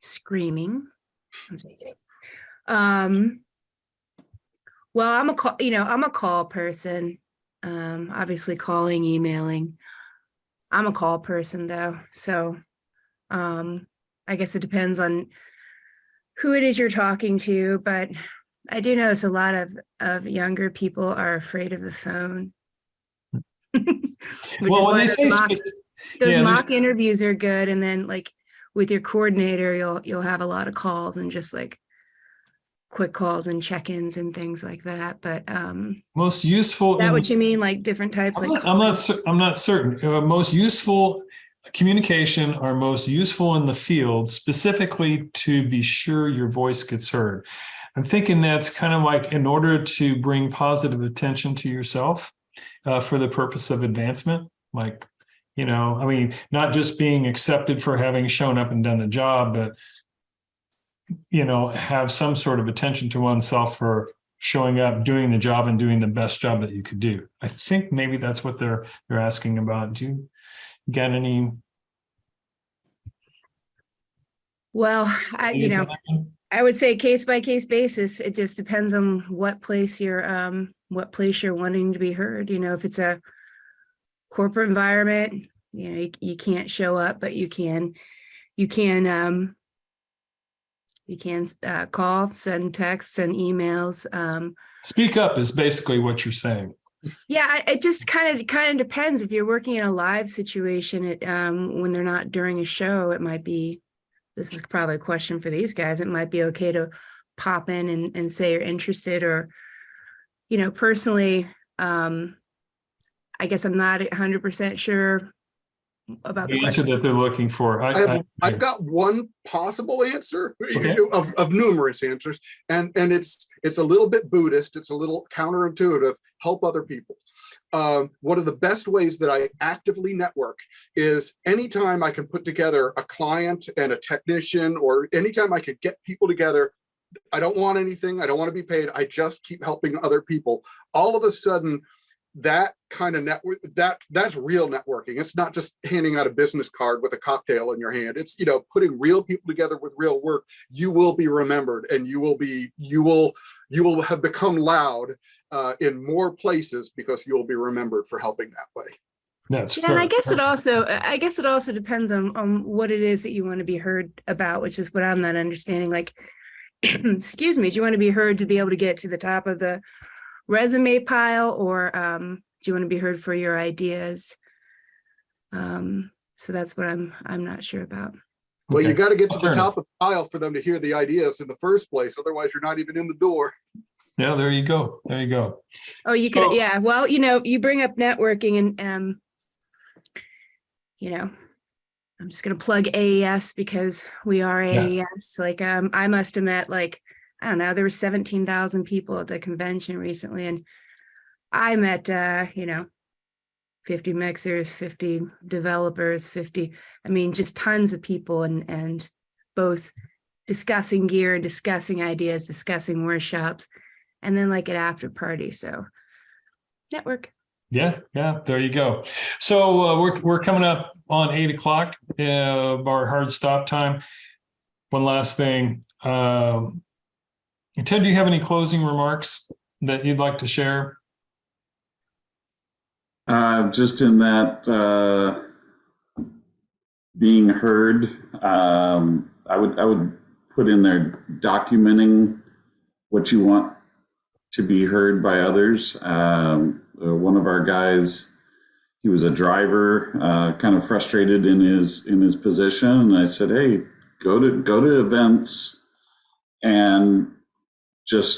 Screaming. I'm just kidding. Well, I'm a call person. Obviously calling, emailing. I'm a call person though. So I guess it depends on who it is you're talking to, but I do notice a lot of younger people are afraid of the phone. Well, when they say those mock interviews are good, and then like with your coordinator, you'll have a lot of calls and just like quick calls and check-ins and things like that. But most useful. Is that what you mean? Like different types? I'm not certain. Most useful communication are most useful in the field, specifically to be sure your voice gets heard. I'm thinking that's kind of like in order to bring positive attention to yourself for the purpose of advancement. Like, not just being accepted for having shown up and done the job, but have some sort of attention to oneself for showing up, doing the job, and doing the best job that you could do. I think maybe that's what they're asking about. Do you get any? Well, I would say case by case basis. It just depends on what place you're wanting to be heard. If it's a corporate environment, you can't show up, but you can call, send texts and emails. Speak up is basically what you're saying. Yeah, it just kind of depends. If you're working in a live situation, when they're not during a show, it might be. This is probably a question for these guys. It might be okay to pop in and say you're interested, or, personally, I guess I'm not 100% sure about the answer that they're looking for. I've got one possible answer of numerous answers, and it's a little bit Buddhist. It's a little counterintuitive. Help other people. One of the best ways that I actively network is anytime I can put together a client and a technician, or anytime I could get people together. I don't want anything. I don't want to be paid. I just keep helping other people. All of a sudden, that kind of network, that's real networking. It's not just handing out a business card with a cocktail in your hand. It's, putting real people together with real work. You will be remembered, and you will have become loud in more places because you will be remembered for helping that way. And I guess it also depends on what it is that you want to be heard about, which is what I'm not understanding. Like, excuse me, do you want to be heard to be able to get to the top of the resume pile, or do you want to be heard for your ideas? So that's what I'm not sure about. Well, you got to get to the top of the pile for them to hear the ideas in the first place. Otherwise, you're not even in the door. Yeah, there you go. Oh, you could, yeah. Well, you bring up networking, and I'm just going to plug AES because we are AES. Like, I must have met like, I don't know, there were 17,000 people at the convention recently. And I met, 50 mixers, 50 developers, 50, I mean, just tons of people and both discussing gear and discussing ideas, discussing workshops, and then like an after party. So network. Yeah, there you go. So we're coming up on 8:00, our hard stop time. One last thing. Ted, do you have any closing remarks that you'd like to share? Just in that being heard, I would put in there documenting what you want to be heard by others. One of our guys, he was a driver, kind of frustrated in his position, and I said, "Hey, go to events, and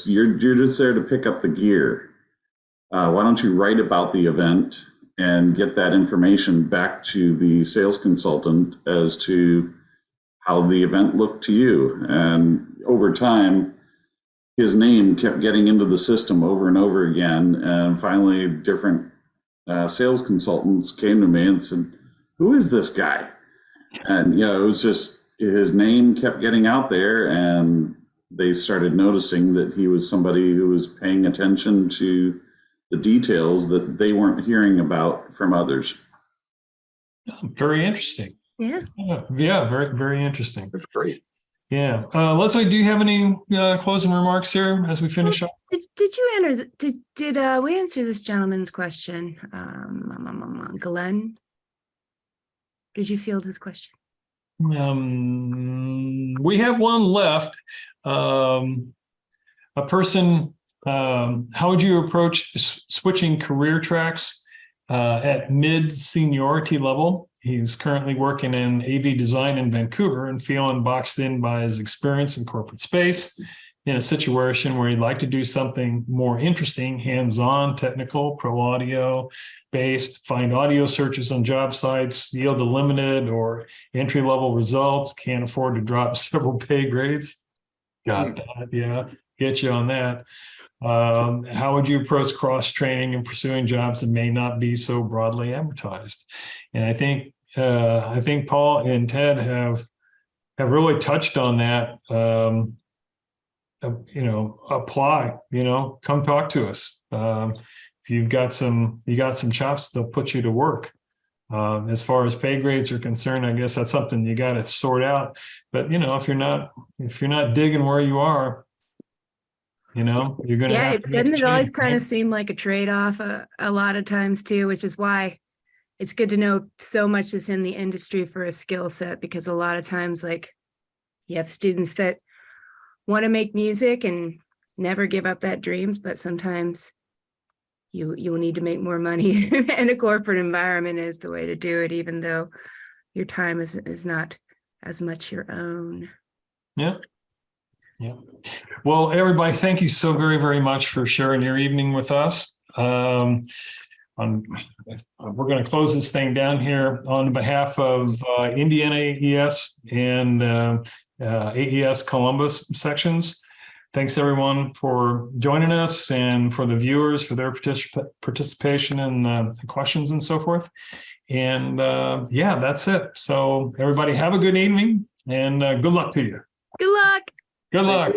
you're just there to pick up the gear. Why don't you write about the event and get that information back to the sales consultant as to how the event looked to you?" And over time, his name kept getting into the system over and over again. And finally, different sales consultants came to me and said, "Who is this guy?" And, it was just his name kept getting out there, and they started noticing that he was somebody who was paying attention to the details that they weren't hearing about from others. Very interesting. Yeah. Yeah, very, very interesting. That's great. Yeah. Lesley, do you have any closing remarks here as we finish up? Did you enter? Did we answer this gentleman's question? Glenn, did you field his question? We have one left. A person. How would you approach switching career tracks at mid seniority level? He's currently working in AV design in Vancouver and feeling boxed in by his experience in corporate space in a situation where he'd like to do something more interesting, hands-on, technical, pro audio based, find audio searches on job sites, yield a limited or entry-level results, can't afford to drop several pay grades. Got that, yeah, get you on that. How would you approach cross-training and pursuing jobs that may not be so broadly advertised? And I think Paul and Ted have really touched on that. Apply. Come talk to us. If you got some chops, they'll put you to work. As far as pay grades are concerned, I guess that's something you got to sort out. But if you're not digging where you are, you're going to doesn't it always kind of seem like a trade-off a lot of times too, which is why it's good to know so much is in the industry for a skill set, because a lot of times, like, you have students that want to make music and never give up that dream, but sometimes you will need to make more money, and a corporate environment is the way to do it, even though your time is not as much your own. Yeah. Well, everybody, thank you so very, very much for sharing your evening with us. We're going to close this thing down here on behalf of Indiana AES and AES Columbus sections. Thanks, everyone, for joining us, and for the viewers for their participation and questions and so forth. And that's it. So everybody have a good evening, and good luck to you. Good luck. Good luck.